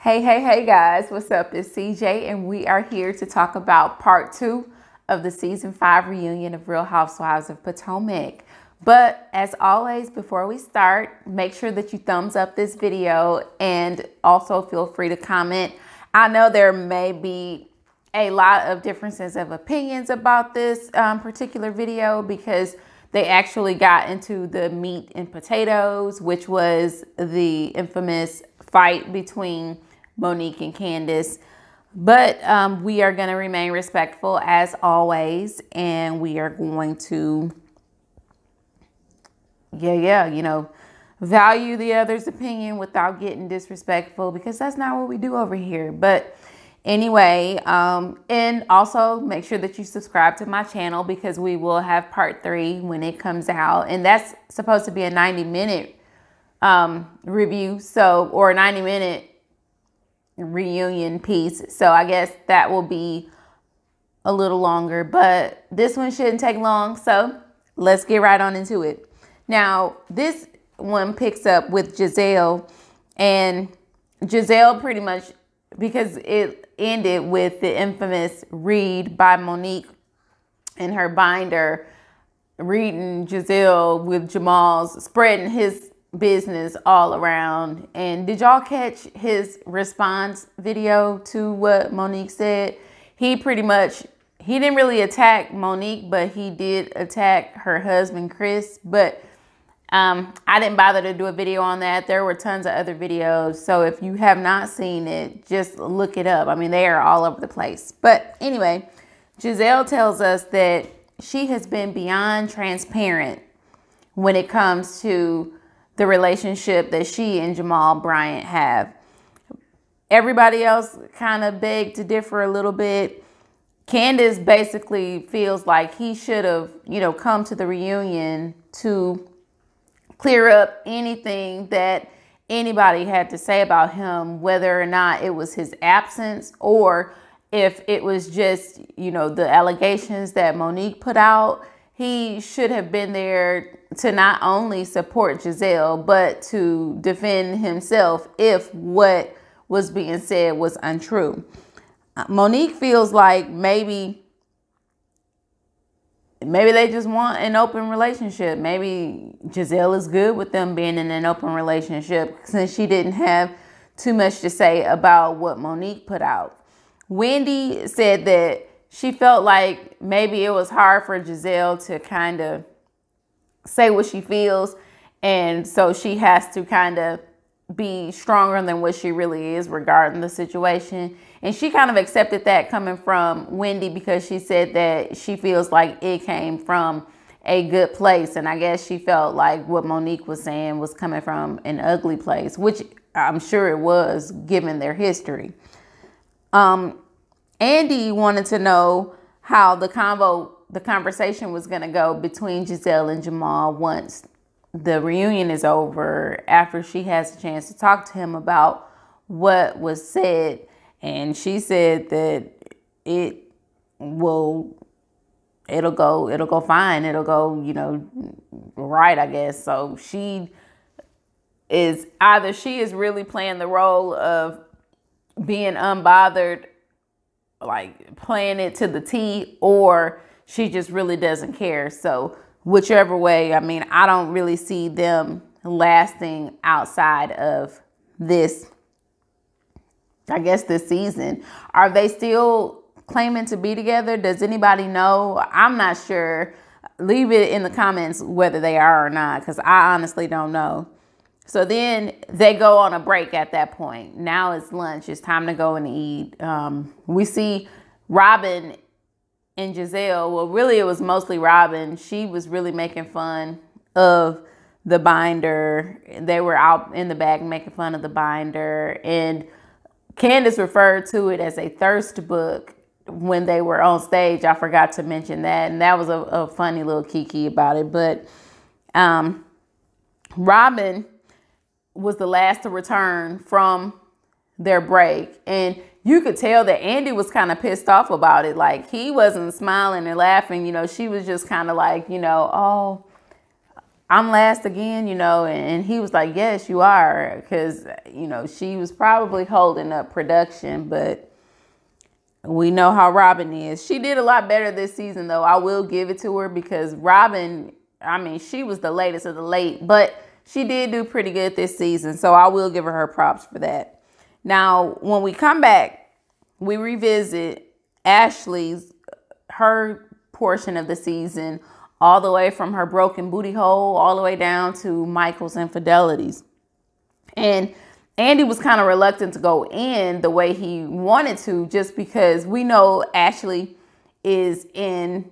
Hey guys, what's up? It's CJ and we are here to talk about part 2 of the season 5 reunion of Real Housewives of Potomac. But as always, before we start, make sure that you thumbs up this video and also feel free to comment. I know there may be a lot of differences of opinions about this particular video because they actually got into the meat and potatoes, which was the infamous fight between Monique and Candace. But we are going to remain respectful as always, and we are going to value the other's opinion without getting disrespectful, because that's not what we do over here. But anyway, and also make sure that you subscribe to my channel, because we will have part 3 when it comes out, and that's supposed to be a 90-minute review, or a 90-minute reunion piece. So I guess that will be a little longer, but this one shouldn't take long. So let's get right on into it. Now, this one picks up with Giselle, and Giselle pretty much, because it ended with the infamous read by Monique in her binder, reading Giselle with Jamal's, spreading his business all around. And did y'all catch his response video to what Monique said? He didn't really attack Monique, but he did attack her husband, Chris. But I didn't bother to do a video on that. There were tons of other videos. So if you have not seen it, just look it up. I mean, they are all over the place. But anyway, Giselle tells us that she has been beyond transparent when it comes to the relationship that she and Jamal Bryant have. Everybody else kind of begged to differ a little bit. Candace basically feels like he should have, come to the reunion to clear up anything that anybody had to say about him, whether or not it was his absence or if it was just, the allegations that Monique put out. He should have been there to not only support Giselle, but to defend himself if what was being said was untrue. Monique feels like maybe they just want an open relationship. Maybe Giselle is good with them being in an open relationship, since she didn't have too much to say about what Monique put out. Wendy said that she felt like maybe it was hard for Giselle to kind of say what she feels, and so she has to kind of be stronger than what she really is regarding the situation. And she kind of accepted that coming from Wendy, because she said that she feels like it came from a good place. And I guess she felt like what Monique was saying was coming from an ugly place, which I'm sure it was, given their history. Andy wanted to know how the conversation was going to go between Giselle and Jamal once the reunion is over, after she has a chance to talk to him about what was said. And she said that it'll go fine. It'll go, right, I guess. So she is really playing the role of being unbothered, like playing it to the T, or she just really doesn't care. So whichever way, I mean, I don't really see them lasting outside of this, I guess, this season. Are they still claiming to be together? Does anybody know? I'm not sure. Leave it in the comments whether they are or not, because I honestly don't know. So then they go on a break at that point. Now it's lunch. It's time to go and eat. We see Robin and Giselle. Well, really, it was mostly Robin. She was really making fun of the binder. They were out in the back making fun of the binder. And Candace referred to it as a thirst book when they were on stage. I forgot to mention that. And that was a funny little kiki about it. But Robin was the last to return from their break. And you could tell that Andy was kind of pissed off about it. Like, he wasn't smiling and laughing. She was just kind of like, oh, I'm last again, and he was like, yes, you are. Because, she was probably holding up production, but we know how Robin is. She did a lot better this season, though. I will give it to her because Robin, she was the latest of the late, but she did do pretty good this season. So I will give her props for that. Now, when we come back, we revisit her portion of the season, all the way from her broken booty hole, all the way down to Michael's infidelities. And Andy was kind of reluctant to go in the way he wanted to, just because we know Ashley is in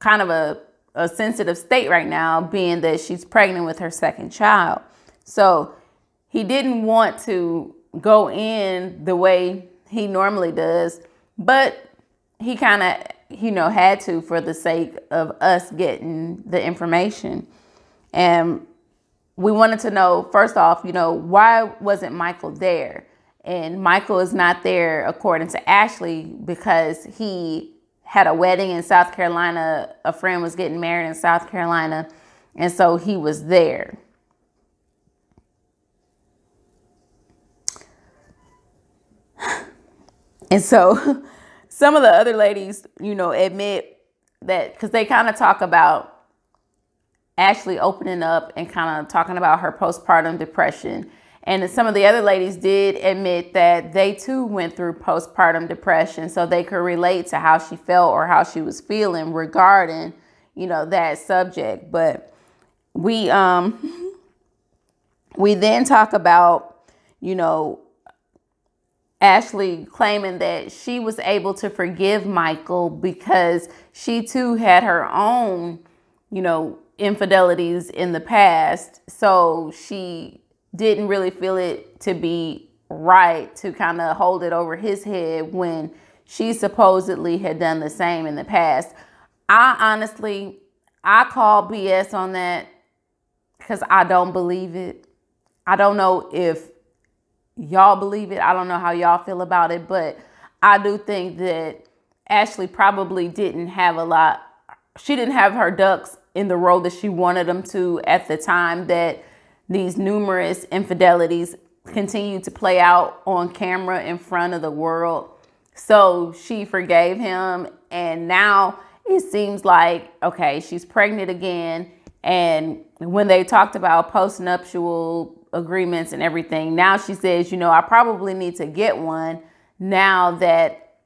kind of a sensitive state right now, being that she's pregnant with her second child. So he didn't want to go in the way he normally does, but he kind of, had to for the sake of us getting the information. And we wanted to know, first off, why wasn't Michael there? And Michael is not there, according to Ashley, because he had a wedding in South Carolina. A friend was getting married in South Carolina, and so he was there. And so some of the other ladies, admit that, because they kind of talk about Ashley opening up and kind of talking about her postpartum depression. And some of the other ladies did admit that they too went through postpartum depression, so they could relate to how she felt or how she was feeling regarding, that subject. But we then talk about, Ashley claiming that she was able to forgive Michael because she too had her own, infidelities in the past. So she didn't really feel it to be right to kind of hold it over his head when she supposedly had done the same in the past. I call BS on that because I don't believe it. I don't know if y'all believe it. I don't know how y'all feel about it, but I do think that Ashley probably didn't have she didn't have her ducks in the row that she wanted them to at the time that these numerous infidelities continued to play out on camera in front of the world. So she forgave him, and now it seems like, okay, she's pregnant again. And when they talked about postnuptial agreements and everything, now she says, I probably need to get one now that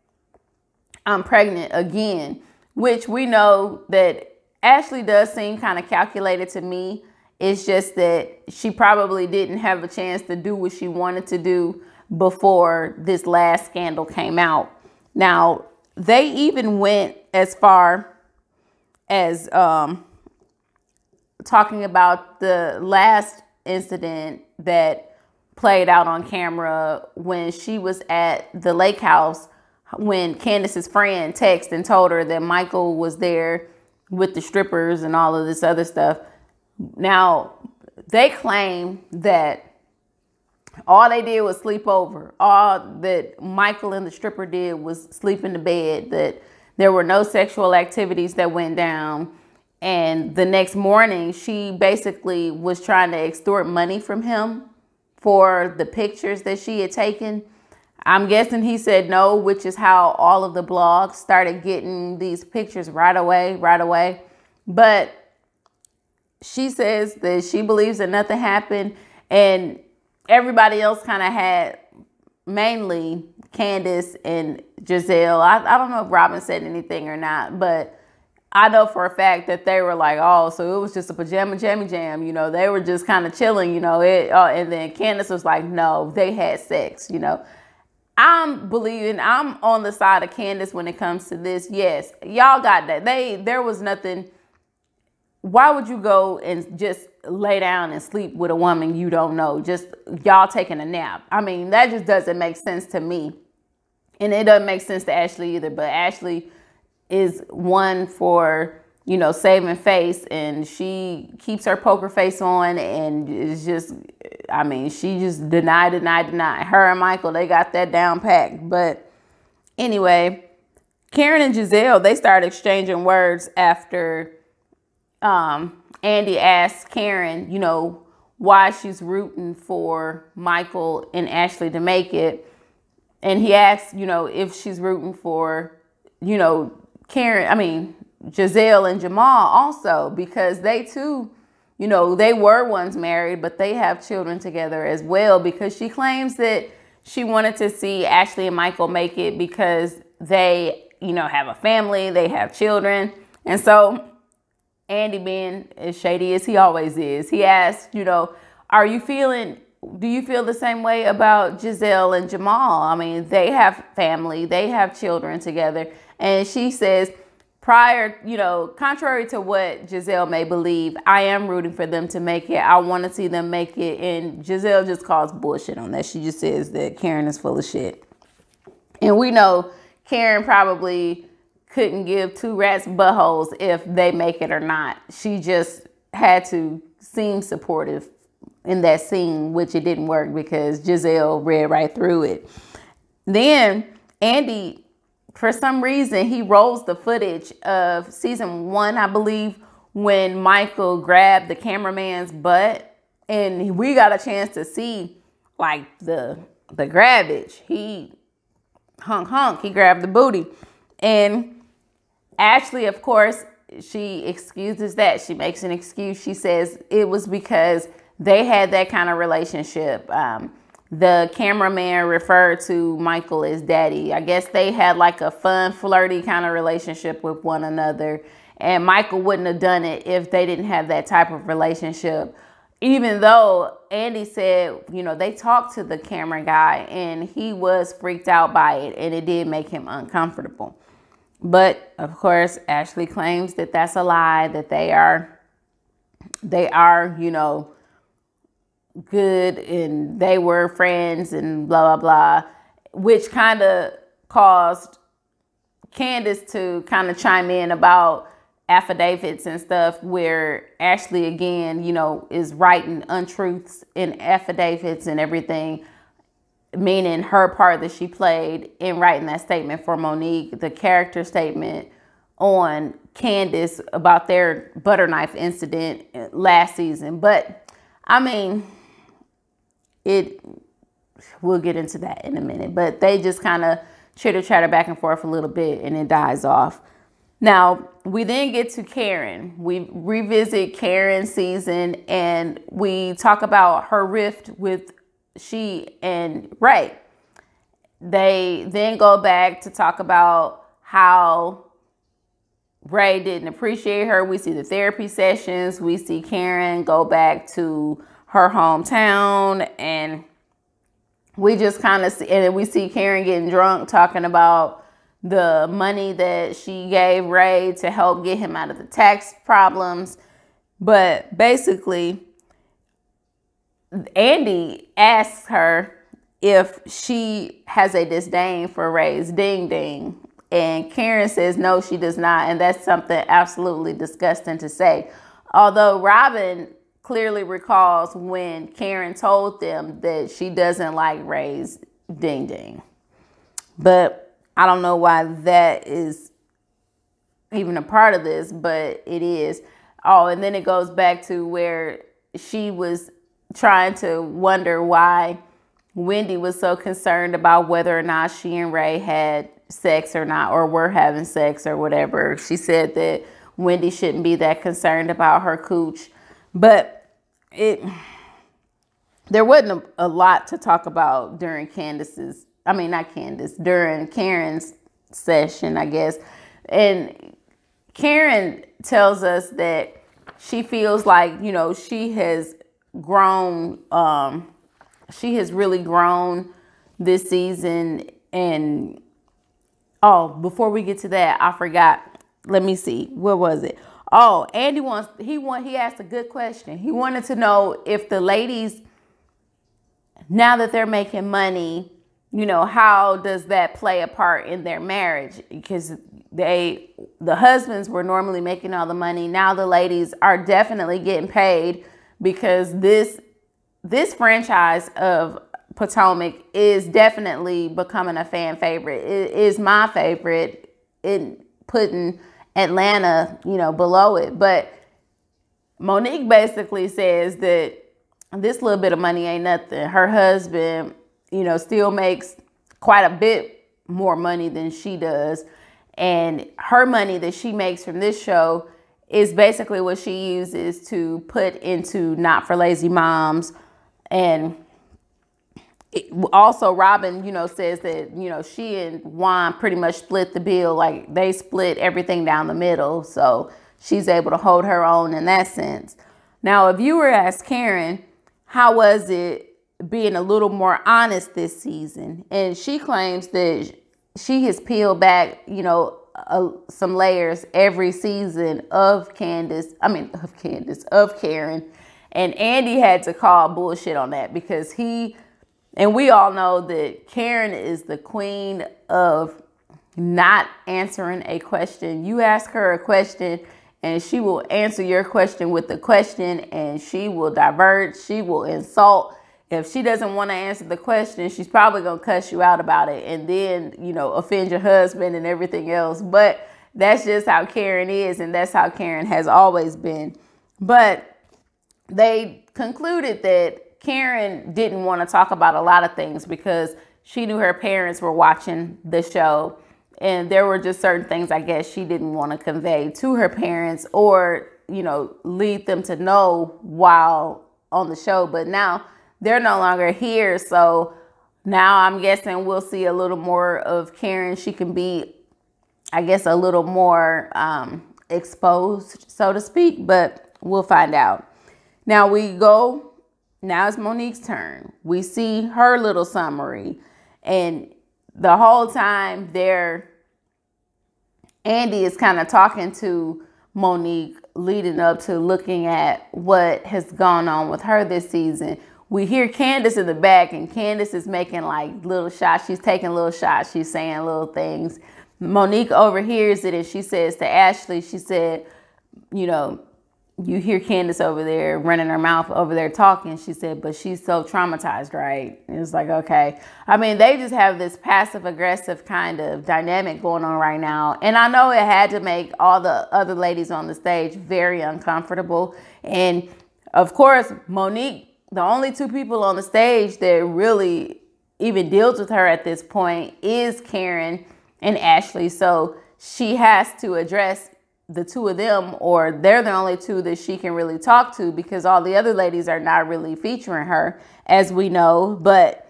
I'm pregnant again, which we know that Ashley does seem kind of calculated to me. It's just that she probably didn't have a chance to do what she wanted to do before this last scandal came out. Now, they even went as far as talking about the last incident that played out on camera when she was at the lake house, when Candace's friend texted and told her that Michael was there with the strippers and all of this other stuff. Now, they claim that all they did was sleep over. All that Michael and the stripper did was sleep in the bed, that there were no sexual activities that went down. And the next morning, she basically was trying to extort money from him for the pictures that she had taken. I'm guessing he said no, which is how all of the blogs started getting these pictures right away. But she says that she believes that nothing happened, and everybody else kind of had, mainly Candace and Giselle. I don't know if Robin said anything or not, but I know for a fact that they were like, oh, so it was just a pajama jammy jam, they were just kind of chilling, and then Candace was like, no, they had sex, I'm on the side of Candace when it comes to this. Yes, y'all got that. There was nothing. Why would you go and just lay down and sleep with a woman you don't know? Just y'all taking a nap. That just doesn't make sense to me. And it doesn't make sense to Ashley either. But Ashley is one for, saving face. And she keeps her poker face on. And it's just, she just deny. Her and Michael, they got that down packed. But anyway, Karen and Giselle, they started exchanging words after Andy asks Karen, you know, why she's rooting for Michael and Ashley to make it. And he asks, you know, if she's rooting for, you know, Giselle and Jamal also, because they too, you know, they were once married, but they have children together as well, because she claims that she wanted to see Ashley and Michael make it because they, you know, have a family, they have children. And so Andy, being as shady as he always is, he asked, you know, do you feel the same way about Giselle and Jamal? I mean, they have family, they have children together. And she says, contrary to what Giselle may believe, I am rooting for them to make it. I want to see them make it. And Giselle just calls bullshit on that. She just says that Karen is full of shit. And we know Karen probably couldn't give two rats buttholes if they make it or not. She just had to seem supportive in that scene, which it didn't work because Giselle read right through it. Then Andy, for some reason, he rolls the footage of season 1, I believe, when Michael grabbed the cameraman's butt, and we got a chance to see like the grabbage. He he grabbed the booty. And Ashley, of course, she excuses that. She makes an excuse. She says it was because they had that kind of relationship. The cameraman referred to Michael as daddy. I guess they had like a fun, flirty kind of relationship with one another. And Michael wouldn't have done it if they didn't have that type of relationship. Even though Andy said, you know, they talked to the camera guy and he was freaked out by it, and it did make him uncomfortable. But of course, Ashley claims that that's a lie, that they are, you know, good and they were friends and blah, blah, blah, which kind of caused Candace to kind of chime in about affidavits and stuff, where Ashley again, you know, is writing untruths in affidavits and everything, meaning her part that she played in writing that statement for Monique, the character statement on Candace about their butter knife incident last season. But I mean, we'll get into that in a minute, but they just kind of chitter chatter back and forth a little bit and it dies off. Now, we then get to Karen. We revisit Karen's season and we talk about her rift with she and Ray. They then go back to talk about how Ray didn't appreciate her. We see the therapy sessions. We see Karen go back to her hometown, and we just kind of see, and then we see Karen getting drunk talking about the money that she gave Ray to help get him out of the tax problems. But basically, Andy asks her if she has a disdain for Ray's ding ding. And Karen says no, she does not. And that's something absolutely disgusting to say. Although Robin clearly recalls when Karen told them that she doesn't like Ray's ding ding. But I don't know why that is even a part of this, but it is. Oh, and then it goes back to where she was trying to wonder why Wendy was so concerned about whether or not she and Ray had sex or not, or were having sex or whatever. She said that Wendy shouldn't be that concerned about her cooch. But there wasn't a lot to talk about during during Karen's session, I guess. And Karen tells us that she feels like, you know, she has grown. She has really grown this season. And before we get to that, I forgot. Let me see. What was it? Oh, Andy he asked a good question. He wanted to know if the ladies, now that they're making money, you know, how does that play a part in their marriage? Because the husbands were normally making all the money. Now the ladies are definitely getting paid, because this franchise of Potomac is definitely becoming a fan favorite. It is my favorite, in putting Atlanta, you know, below it. But Monique basically says that this little bit of money ain't nothing. Her husband, still makes quite a bit more money than she does. And her money that she makes from this show is basically what she uses to put into Not for Lazy Moms. And also Robin, says that, she and Juan pretty much split the bill. Like they split everything down the middle. So she's able to hold her own in that sense. Now, a viewer asked Karen, how was it being a little more honest this season? And she claims that she has peeled back, some layers every season of Karen. And Andy had to call bullshit on that because and we all know that Karen is the queen of not answering a question. You ask her a question and she will answer your question with the question, and she will divert, she will insult. If she doesn't want to answer the question, she's probably going to cuss you out about it and then, offend your husband and everything else. But that's just how Karen is, and that's how Karen has always been. But they concluded that Karen didn't want to talk about a lot of things because she knew her parents were watching the show. And there were just certain things, I guess, she didn't want to convey to her parents or, lead them to know while on the show. But now they're no longer here. So now I'm guessing we'll see a little more of Karen. She can be, I guess, a little more exposed, so to speak. But we'll find out. Now it's Monique's turn. We see her little summary. And the whole time Andy is kind of talking to Monique leading up to looking at what has gone on with her this season. We hear Candace in the back, and Candace is making like little shots. She's taking little shots. She's saying little things. Monique overhears it, and she says to Ashley, she said, you hear Candace over there running her mouth over there talking. She said, but she's so traumatized, right? And it's like, okay. I mean, they just have this passive aggressive kind of dynamic going on right now. And I know it had to make all the other ladies on the stage very uncomfortable. And of course, Monique, the only two people on the stage that really even deals with her at this point is Karen and Ashley. So she has to address the two of them, or they're the only two that she can really talk to because all the other ladies are not really featuring her, as we know. But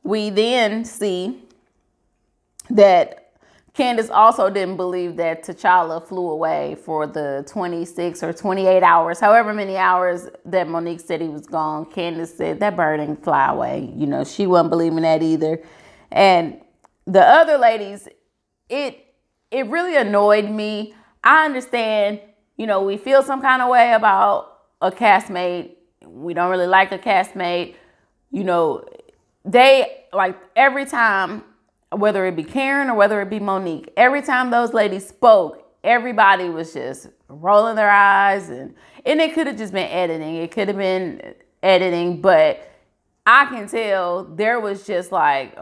we then see that Candace also didn't believe that T'Challa flew away for the 26 or 28 hours, however many hours that Monique said he was gone. Candace said that bird didn't fly away. She wasn't believing that either. And the other ladies, it really annoyed me. I understand, we feel some kind of way about a castmate. We don't really like a castmate. They, like, every time, whether it be Karen or whether it be Monique, every time those ladies spoke, everybody was just rolling their eyes. And it could have just been editing. It could have been editing. But I can tell there was just like,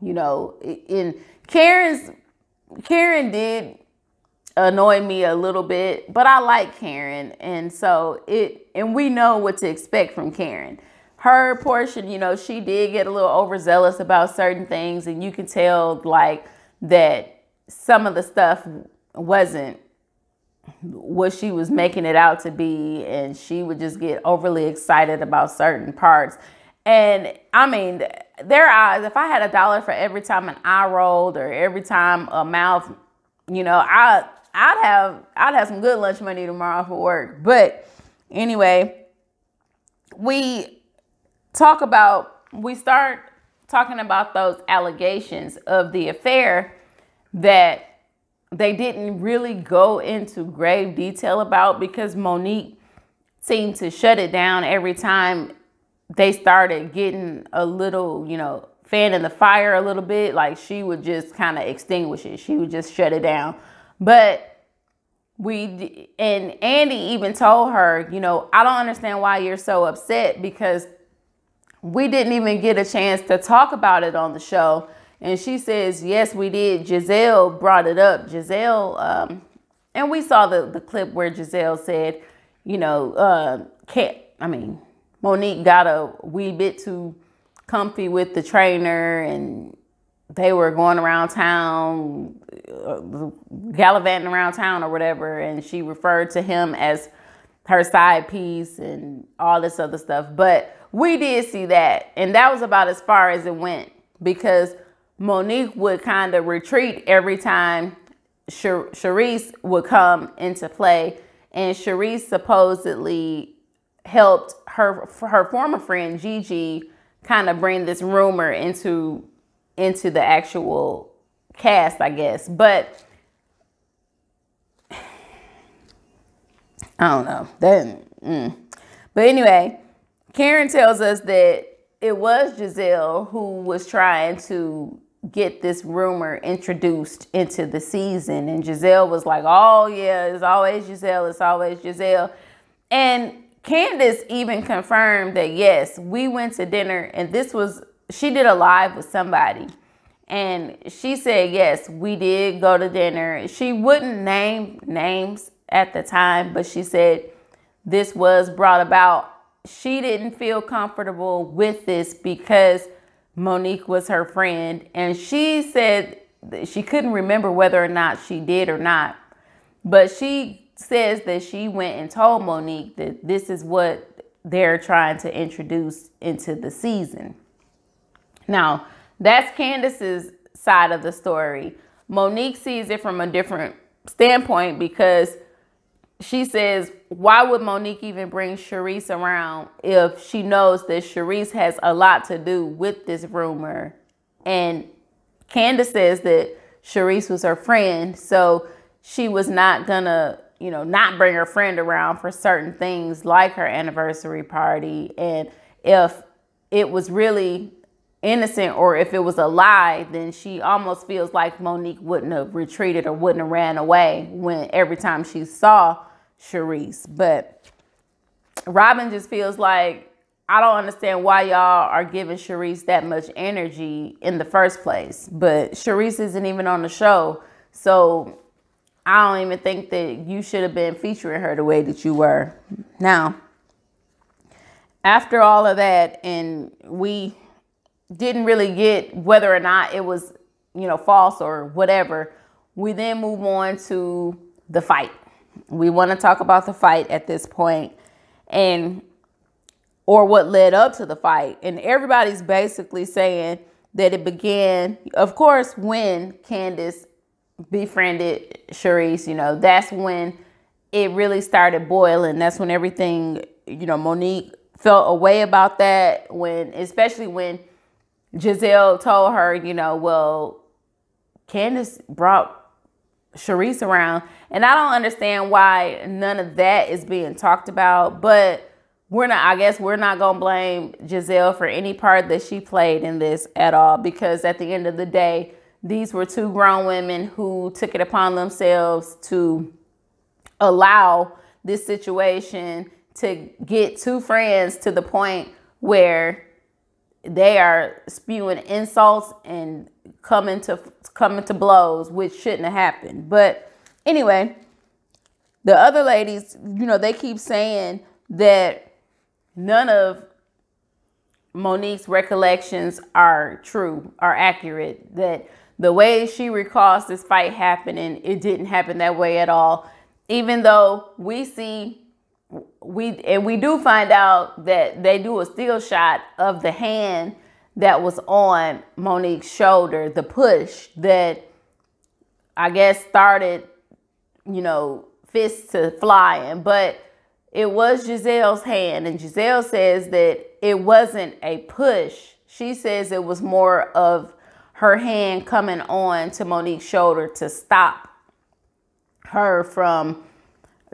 in Karen did annoy me a little bit, but I like Karen. And so and we know what to expect from Karen. Her portion, she did get a little overzealous about certain things, and you can tell like that some of the stuff wasn't what she was making it out to be, and she would just get overly excited about certain parts. And I mean, their eyes, if I had $1 for every time an eye rolled or every time a mouth, I'd have some good lunch money tomorrow for work. But anyway, we start talking about those allegations of the affair that they didn't really go into grave detail about because Monique seemed to shut it down every time they started getting a little, fan in the fire a little bit. Like she would just kind of extinguish it. She would just shut it down. But and Andy even told her, I don't understand why you're so upset because we didn't even get a chance to talk about it on the show. And she says, yes, we did. Giselle brought it up. Giselle, and we saw the clip where Giselle said, you know, Monique got a wee bit too comfy with the trainer, and they were going around town, gallivanting around town or whatever, and she referred to him as her side piece and all this other stuff. But we did see that, and that was about as far as it went, because Monique would kind of retreat every time Charisse would come into play, and Charisse supposedly helped her former friend Gigi kind of bring this rumor into the actual cast, I guess. But I don't know. But anyway, Karen tells us that it was Giselle who was trying to get this rumor introduced into the season. And Giselle was like, oh yeah, it's always Giselle. It's always Giselle. And Candace even confirmed that, yes, we went to dinner, and she did a live with somebody. And she said, yes, we did go to dinner. She wouldn't name names at the time, but she said this was brought about. She didn't feel comfortable with this because Monique was her friend. And she said that she couldn't remember whether or not she did or not. But she says that she went and told Monique that this is what they're trying to introduce into the season. Now, that's Candace's side of the story. Monique sees it from a different standpoint, because she says, why would Monique even bring Charisse around if she knows that Charisse has a lot to do with this rumor? And Candace says that Charisse was her friend, so she was not gonna, not bring her friend around for certain things like her anniversary party. And if it was really innocent, or if it was a lie, then she almost feels like Monique wouldn't have retreated or wouldn't have ran away every time she saw Charisse. But Robin just feels like, I don't understand why y'all are giving Charisse that much energy in the first place. But Charisse isn't even on the show, so I don't even think that you should have been featuring her the way that you were. Now, after all of that, and we didn't really get whether or not it was, false or whatever, we then move on to the fight. We want to talk about the fight at this point, or what led up to the fight. And everybody's basically saying that it began, of course, when Candace befriended Charisse. That's when it really started boiling. That's when everything, Monique felt a way about that, especially when Giselle told her, well, Candace brought Charisse around. And I don't understand why none of that is being talked about, but I guess we're not going to blame Giselle for any part that she played in this at all, because at the end of the day, these were two grown women who took it upon themselves to allow this situation to get two friends to the point where they are spewing insults and coming to blows, which shouldn't have happened. But anyway, the other ladies, they keep saying that none of Monique's recollections are true, are accurate, that the way she recalls this fight happening, it didn't happen that way at all. Even though we do find out that they do a still shot of the hand that was on Monique's shoulder, the push that I guess started, fists to flying. But it was Giselle's hand, and Giselle says that it wasn't a push. She says it was more of her hand coming on to Monique's shoulder to stop her from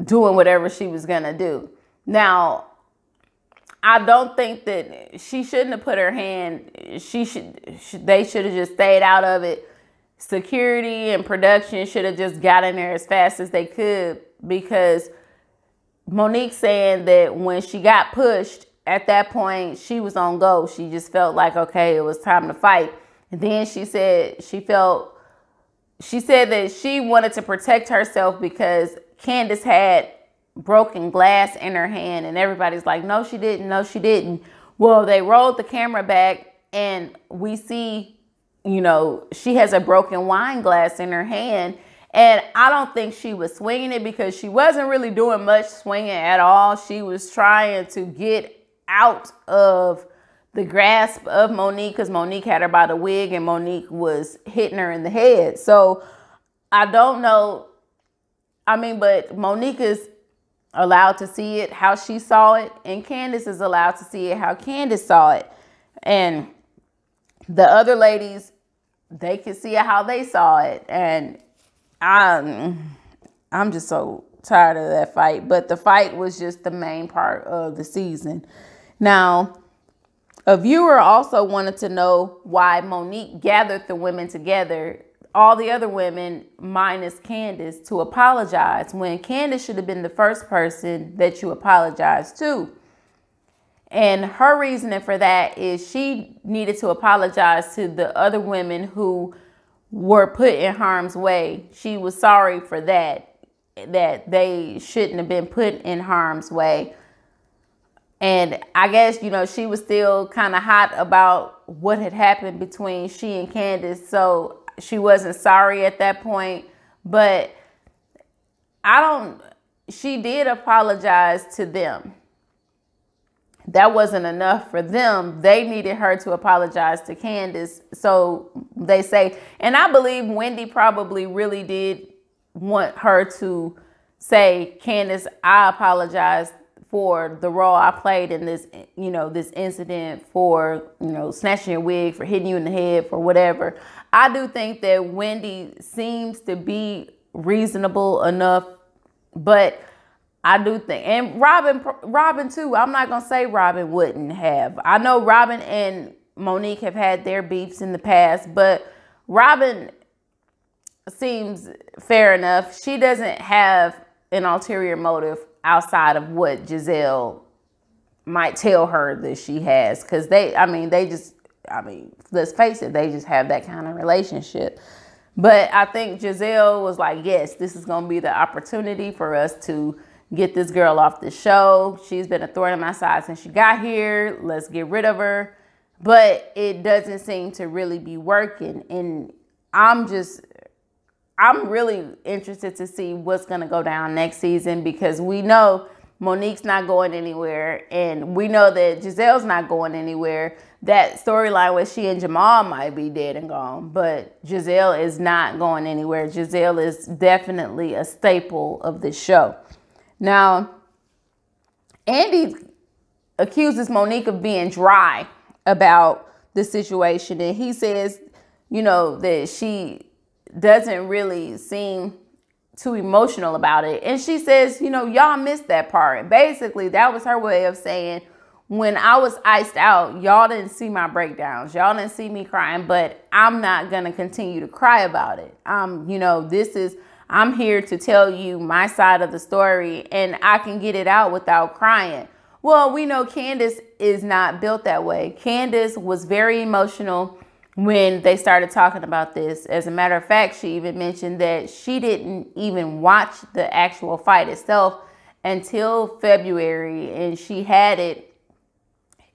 doing whatever she was going to do. Now, I don't think that she shouldn't have put her hand. They should have just stayed out of it. Security and production should have just got in there as fast as they could, because Monique saying that when she got pushed, at that point, she was on go. She just felt like, okay, it was time to fight. And then she said that she wanted to protect herself because Candace had broken glass in her hand, and everybody's like, no, she didn't. No, she didn't. Well, they rolled the camera back and we see, you know, she has a broken wine glass in her hand. And I don't think she was swinging it because she wasn't really doing much swinging at all. She was trying to get out of the grasp of Monique because Monique had her by the wig and Monique was hitting her in the head. So I don't know. I mean, but Monique is allowed to see it how she saw it, and Candace is allowed to see it how Candace saw it. And the other ladies, they could see it how they saw it. And I'm just so tired of that fight. But the fight was just the main part of the season. Now, a viewer also wanted to know why Monique gathered the women together, all the other women minus Candace, to apologize when Candace should have been the first person that you apologize to. And her reasoning for that is she needed to apologize to the other women who were put in harm's way. She was sorry for that they shouldn't have been put in harm's way. And I guess, you know, she was still kind of hot about what had happened between she and Candace. So she wasn't sorry at that point. But she did apologize to them. That wasn't enough for them. They needed her to apologize to Candace. So they say, and I believe Wendy probably really did want her to say, Candace, I apologize for the role I played in this, you know, this incident, for, you know, snatching your wig, for hitting you in the head, for whatever. I do think that Wendy seems to be reasonable enough, but I do think, and Robin too, I'm not going to say Robin wouldn't have. I know Robin and Monique have had their beefs in the past, but Robin seems fair enough. She doesn't have an ulterior motive outside of what Giselle might tell her that she has. Because let's face it, they just have that kind of relationship. But I think Giselle was like, yes, this is going to be the opportunity for us to get this girl off the show. She's been a thorn in my side since she got here. Let's get rid of her. But it doesn't seem to really be working. And I'm really interested to see what's going to go down next season, because we know Monique's not going anywhere. And we know that Giselle's not going anywhere. That storyline with she and Jamal might be dead and gone, but Giselle is not going anywhere. Giselle is definitely a staple of this show. Now, Andy accuses Monique of being dry about the situation. And he says, you know, that she doesn't really seem too emotional about it. And she says, you know, y'all missed that part. Basically, that was her way of saying, when I was iced out, y'all didn't see my breakdowns. Y'all didn't see me crying, but I'm not going to continue to cry about it. You know, I'm here to tell you my side of the story, and I can get it out without crying. Well, we know Candace is not built that way. Candace was very emotional when they started talking about this. As a matter of fact, she even mentioned that she didn't even watch the actual fight itself until February, and she had it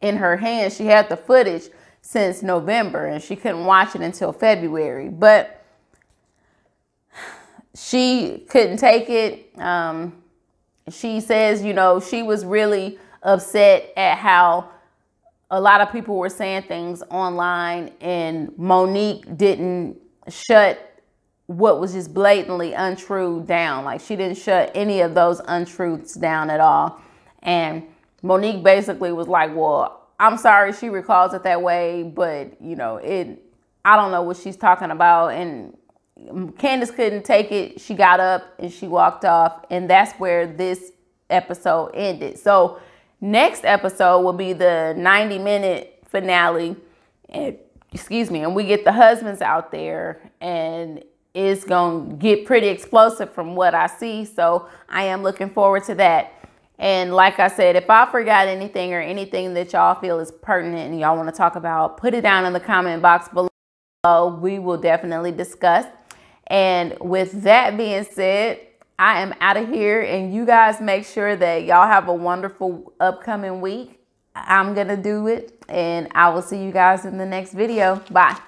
in her hand. She had the footage since November, and she couldn't watch it until February. But she couldn't take it. She says, you know, she was really upset at how a lot of people were saying things online, and Monique didn't shut what was just blatantly untrue down. Like, she didn't shut any of those untruths down at all. And Monique basically was like, well, I'm sorry she recalls it that way, but, you know, I don't know what she's talking about. And Candace couldn't take it. She got up and she walked off, and that's where this episode ended. So next episode will be the 90-minute finale, and we get the husbands out there, and it's going to get pretty explosive from what I see. So I am looking forward to that. And like I said, if I forgot anything or anything that y'all feel is pertinent and y'all want to talk about, put it down in the comment box below. We will definitely discuss. And with that being said, I am out of here, and you guys make sure that y'all have a wonderful upcoming week. I'm going to do it, and I will see you guys in the next video. Bye.